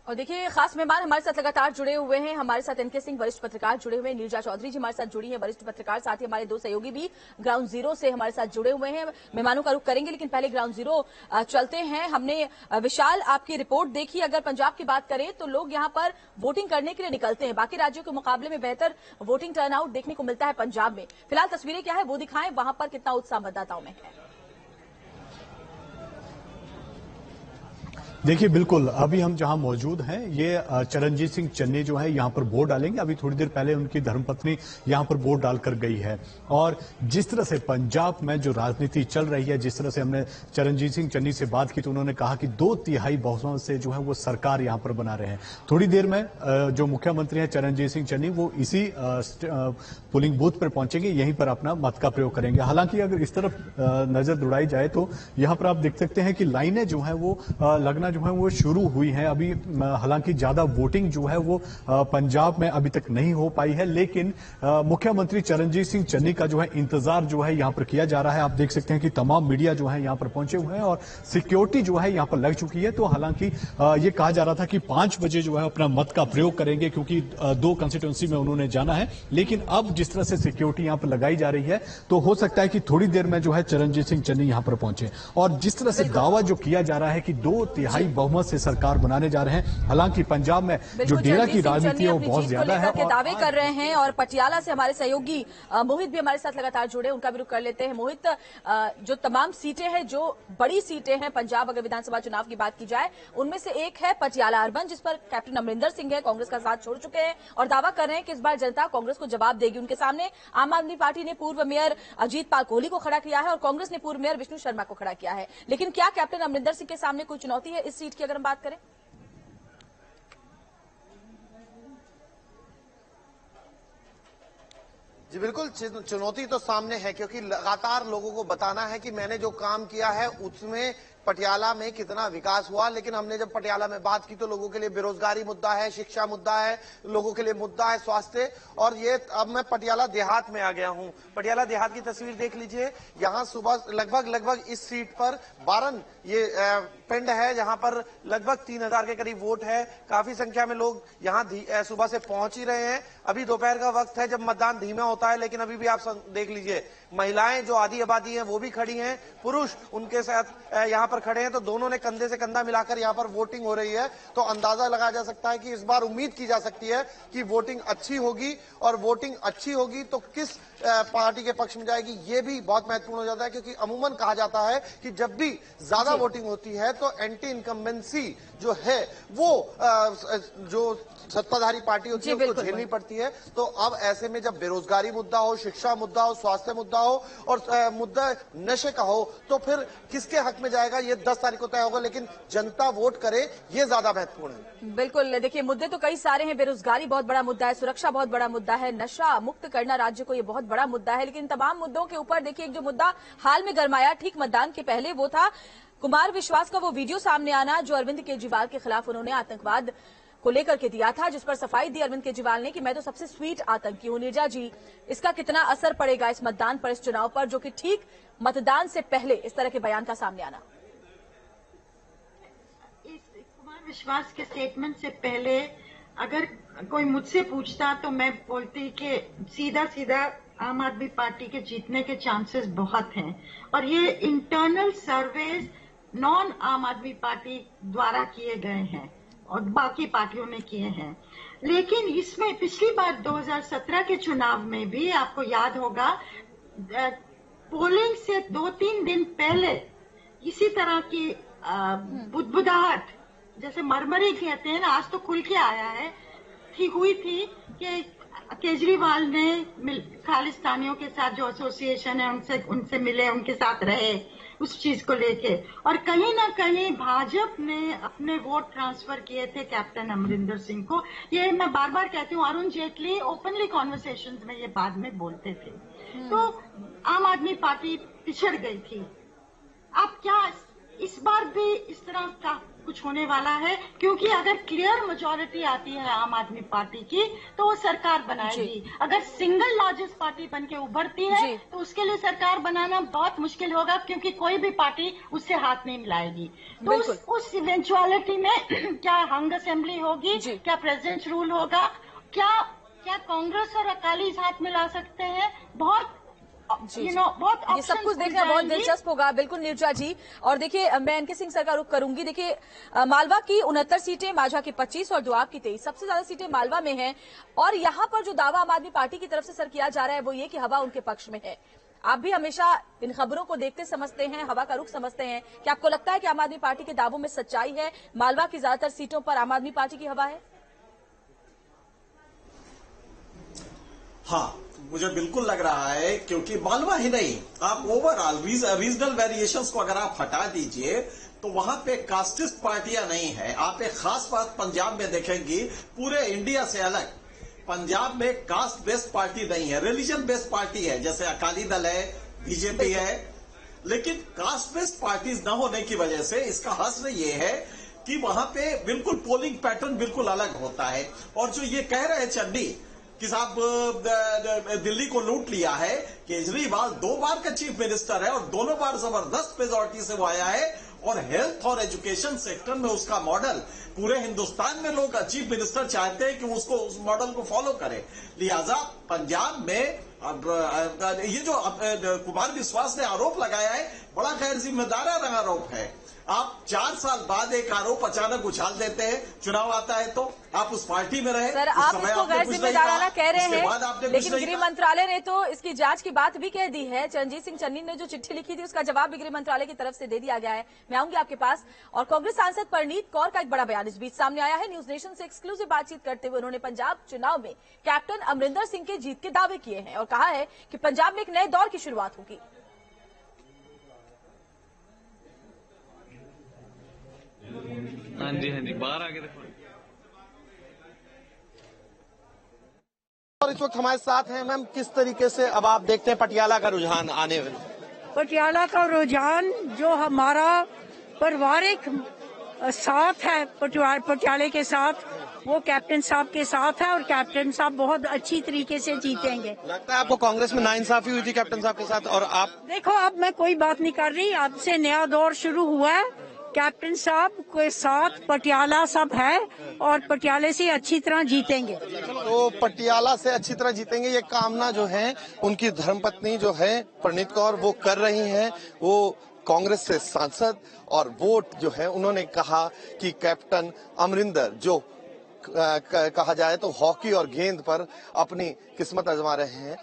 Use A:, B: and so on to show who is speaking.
A: और देखिए खास मेहमान हमारे साथ लगातार जुड़े हुए हैं। हमारे साथ एनके सिंह वरिष्ठ पत्रकार जुड़े हुए हैं, नीरजा चौधरी जी हमारे साथ जुड़ी हैं वरिष्ठ पत्रकार, साथ ही हमारे दो सहयोगी भी ग्राउंड जीरो से हमारे साथ जुड़े हुए हैं। मेहमानों का रुख करेंगे लेकिन पहले ग्राउंड जीरो चलते हैं। हमने विशाल आपकी रिपोर्ट देखी। अगर पंजाब की बात करें तो लोग यहाँ पर वोटिंग करने के लिए निकलते हैं, बाकी राज्यों के मुकाबले में बेहतर वोटिंग टर्नआउट देखने को मिलता है पंजाब में। फिलहाल तस्वीरें क्या है वो दिखाएं, वहां पर कितना उत्साह मतदाताओं में है।
B: देखिए बिल्कुल, अभी हम जहां मौजूद हैं ये चरणजीत सिंह चन्नी जो है यहां पर वोट डालेंगे। अभी थोड़ी देर पहले उनकी धर्मपत्नी यहां पर वोट डालकर गई है। और जिस तरह से पंजाब में जो राजनीति चल रही है, जिस तरह से हमने चरणजीत सिंह चन्नी से बात की तो उन्होंने कहा कि 2/3 बहुमत से जो है वो सरकार यहां पर बना रहे हैं। थोड़ी देर में जो मुख्यमंत्री हैं चरणजीत सिंह चन्नी वो इसी पोलिंग बूथ पर पहुंचेंगे, यहीं पर अपना मत का प्रयोग करेंगे। हालांकि अगर इस तरफ नजर दौड़ाई जाए तो यहां पर आप देख सकते हैं कि लाइनें जो है वो लगना जो है वो शुरू हुई है। अभी हालांकि ज्यादा वोटिंग जो है वो पंजाब में अभी तक नहीं हो पाई है, लेकिन मुख्यमंत्री चरणजीत सिंह चन्नी का जो है इंतजार जो है यहां पर किया जा रहा है। आप देख सकते हैं कि तमाम मीडिया जो है यहां पर पहुंचे हुए हैं और सिक्योरिटी जो है यहां पर लग चुकी है। तो हालांकि ये कहा जा रहा था कि 5 बजे जो है अपना मत का प्रयोग करेंगे, क्योंकि 2 कंस्टिट्यूंसी में उन्होंने जाना है। लेकिन अब जिस तरह से सिक्योरिटी यहां पर लगाई जा रही है तो हो सकता है कि थोड़ी देर में जो है चरणजीत सिंह चन्नी यहां पर पहुंचे। और जिस तरह से दावा जो किया जा रहा है कि 2/3 बहुमत से सरकार बनाने जा रहे हैं, हालांकि पंजाब में जो डेरा की राजनीति है वो बहुत ज्यादा है
A: और दावे कर रहे हैं। और पटियाला से हमारे सहयोगी मोहित भी हमारे साथ लगातार जुड़े, उनका भी रुख कर लेते हैं। मोहित, जो तमाम सीटें हैं, जो बड़ी सीटें हैं पंजाब अगर विधानसभा चुनाव की बात की जाए, उनमें से एक है पटियाला अर्बन, जिस पर कैप्टन अमरिंदर सिंह है कांग्रेस का साथ छोड़ चुके हैं और दावा कर रहे हैं कि इस बार जनता कांग्रेस को जवाब देगी। उनके सामने आम आदमी पार्टी ने पूर्व मेयर अजीत पाल कोहली को खड़ा किया है और कांग्रेस ने पूर्व मेयर विष्णु शर्मा को खड़ा किया है। लेकिन क्या कैप्टन अमरिंदर सिंह के सामने कोई चुनौती है इस सीट की अगर हम बात करें?
C: जी बिल्कुल, चुनौती तो सामने है, क्योंकि लगातार लोगों को बताना है कि मैंने जो काम किया है उसमें पटियाला में कितना विकास हुआ। लेकिन हमने जब पटियाला में बात की तो लोगों के लिए बेरोजगारी मुद्दा है, शिक्षा मुद्दा है, लोगों के लिए मुद्दा है स्वास्थ्य। और ये अब मैं पटियाला देहात में आ गया हूं। पटियाला देहात की तस्वीर देख लीजिए। यहां सुबह लगभग इस सीट पर 12 ये पिंड है जहां पर लगभग 3000 के करीब वोट है। काफी संख्या में लोग यहां सुबह से पहुंच ही रहे हैं। अभी दोपहर का वक्त है जब मतदान धीमा होता है, लेकिन अभी भी आप देख लीजिए महिलाएं जो आधी आबादी हैं वो भी खड़ी हैं, पुरुष उनके साथ यहां पर खड़े हैं। तो दोनों ने कंधे से कंधा मिलाकर यहां पर वोटिंग हो रही है। तो अंदाजा लगाया जा सकता है कि इस बार उम्मीद की जा सकती है कि वोटिंग अच्छी होगी। और वोटिंग अच्छी होगी तो किस पार्टी के पक्ष में जाएगी ये भी बहुत महत्वपूर्ण हो जाता है, क्योंकि अमूमन कहा जाता है कि जब भी ज्यादा वोटिंग होती है तो एंटी इनकम्बेंसी जो है वो जो सत्ताधारी पार्टी होती है उसको झेलनी पड़ती है। तो अब ऐसे में जब बेरोजगारी मुद्दा हो, शिक्षा मुद्दा हो, स्वास्थ्य मुद्दा हो और मुद्दा नशे का हो, तो फिर किसके हक में जाएगा ये 10 तारीख को तय होगा। लेकिन जनता वोट करे ये ज्यादा महत्वपूर्ण है।
A: बिल्कुल, देखिए मुद्दे तो कई सारे हैं। बेरोजगारी बहुत बड़ा मुद्दा है, सुरक्षा बहुत बड़ा मुद्दा है, नशा मुक्त करना राज्य को ये बहुत बड़ा मुद्दा है। लेकिन तमाम मुद्दों के ऊपर देखिए एक जो मुद्दा हाल में गरमाया ठीक मतदान के पहले, वो था कुमार विश्वास का वो वीडियो सामने आना जो अरविंद केजरीवाल के खिलाफ उन्होंने आतंकवाद को लेकर के दिया था, जिस पर सफाई दी अरविंद केजरीवाल ने कि मैं तो सबसे स्वीट आतंकी हूं। नीरजा जी, इसका कितना असर पड़ेगा इस मतदान पर, इस चुनाव पर, जो कि ठीक मतदान से पहले इस तरह के बयान का सामने आना?
D: इस कुमार विश्वास के स्टेटमेंट से पहले अगर कोई मुझसे पूछता तो मैं बोलती कि सीधा सीधा आम आदमी पार्टी के जीतने के चांसेस बहुत हैं। और ये इंटरनल सर्वेज नॉन आम आदमी पार्टी द्वारा किए गए हैं और बाकी पार्टियों ने किए हैं। लेकिन इसमें पिछली बार 2017 के चुनाव में भी आपको याद होगा पोलिंग से 2-3 दिन पहले इसी तरह की बुदबुदाहट, जैसे मरमरी कहते हैं ना, आज तो खुल के आया है, हुई थी कि केजरीवाल ने खालिस्तानियों के साथ जो एसोसिएशन है उनसे मिले, उनके साथ रहे उस चीज को लेके। और कहीं ना कहीं भाजपा ने अपने वोट ट्रांसफर किए थे कैप्टन अमरिंदर सिंह को। ये मैं बार बार कहती हूँ, अरुण जेटली ओपनली कॉन्वर्सेशंस में ये बाद में बोलते थे। तो आम आदमी पार्टी पिछड़ गई थी। अब क्या इस बार भी इस तरह का कुछ होने वाला है, क्योंकि अगर क्लियर मेजोरिटी आती है आम आदमी पार्टी की तो वो सरकार बनाएगी। अगर सिंगल लार्जेस्ट पार्टी बन के उभरती है तो उसके लिए सरकार बनाना बहुत मुश्किल होगा, क्योंकि कोई भी पार्टी उससे हाथ नहीं मिलाएगी। तो उस इवेंचुअलिटी में क्या हंग असेंबली होगी, क्या प्रेसिडेंट रूल होगा, क्या कांग्रेस और अकाली हाथ मिला सकते हैं, बहुत बहुत
A: ये सब कुछ देखना बहुत दिलचस्प होगा। बिल्कुल नीरजा जी। और देखिए मैं एनके सिंह सर का रुख करूंगी। देखिए मालवा की 69 सीटें, माझा की 25 और दोआब की 23, सबसे ज्यादा सीटें मालवा में हैं। और यहाँ पर जो दावा आम आदमी पार्टी की तरफ से सर किया जा रहा है वो ये कि हवा उनके पक्ष में है। आप भी हमेशा इन खबरों को देखते समझते हैं, हवा का रुख समझते हैं, क्या आपको लगता है कि आम आदमी पार्टी के दावों में सच्चाई है? मालवा की ज्यादातर सीटों पर आम आदमी पार्टी की हवा है?
E: हाँ, मुझे बिल्कुल लग रहा है, क्योंकि मालवा ही नहीं, आप ओवरऑल रीजनल वेरिएशंस को अगर आप हटा दीजिए तो वहां पे कास्टिस्ट पार्टियां नहीं है। आप एक खास बात पंजाब में देखेंगी, पूरे इंडिया से अलग पंजाब में कास्ट बेस्ड पार्टी नहीं है, रिलीजन बेस्ड पार्टी है, जैसे अकाली दल है, बीजेपी है। लेकिन कास्ट बेस्ड पार्टीज न होने की वजह से इसका हश्र ये है कि वहां पे बिल्कुल पोलिंग पैटर्न बिल्कुल अलग होता है। और जो ये कह रहे हैं चन्नी कि साहब दिल्ली को लूट लिया है, केजरीवाल 2 बार का चीफ मिनिस्टर है और दोनों बार जबरदस्त मेजोरिटी से वो आया है। और हेल्थ और एजुकेशन सेक्टर में उसका मॉडल, पूरे हिंदुस्तान में लोग चीफ मिनिस्टर चाहते हैं कि उसको उस मॉडल को फॉलो करें। लिहाजा पंजाब में ये जो कुमार विश्वास ने आरोप लगाया है, बड़ा गैर जिम्मेदार आरोप है। आप 4 साल बाद एक आरोप अचानक उछाल देते हैं, चुनाव आता है तो आप उस पार्टी में रहे।
A: सर आप इसको गैर जिम्मेदाराना कह रहे हैं, लेकिन गृह मंत्रालय ने तो इसकी जांच की बात भी कह दी है। चरणजीत सिंह चन्नी ने जो चिट्ठी लिखी थी उसका जवाब भी गृह मंत्रालय की तरफ से दे दिया गया है। मैं आऊंगी आपके पास। और कांग्रेस सांसद परनीत कौर का एक बड़ा बयान इस बीच सामने आया है। न्यूज नेशन से एक्सक्लूसिव बातचीत करते हुए उन्होंने पंजाब चुनाव में कैप्टन अमरिंदर सिंह के जीत के दावे किए हैं और कहा है कि पंजाब में एक नए दौर की शुरुआत होगी।
F: हाँ जी बाहर आके देखो।
C: और इस वक्त हमारे साथ हैं मैम, किस तरीके से अब आप देखते हैं पटियाला का रुझान आने वाले?
G: पटियाला का रुझान जो हमारा पारिवारिक साथ है पटियाले के साथ, वो कैप्टन साहब के साथ है और कैप्टन साहब बहुत अच्छी तरीके से जीतेंगे।
C: लगता है आपको कांग्रेस में नाइंसाफी हुई थी कैप्टन साहब के साथ? और आप
G: देखो, अब मैं कोई बात नहीं कर रही, अब से नया दौर शुरू हुआ है। कैप्टन साहब के साथ पटियाला सब है और पटियाले से अच्छी तरह जीतेंगे।
C: तो पटियाला से अच्छी तरह जीतेंगे, ये कामना जो है उनकी धर्मपत्नी जो है परनीत कौर वो कर रही हैं। वो कांग्रेस से सांसद और वोट जो है उन्होंने कहा कि कैप्टन अमरिंदर जो कहा जाए तो हॉकी और गेंद पर अपनी किस्मत आजमा रहे हैं,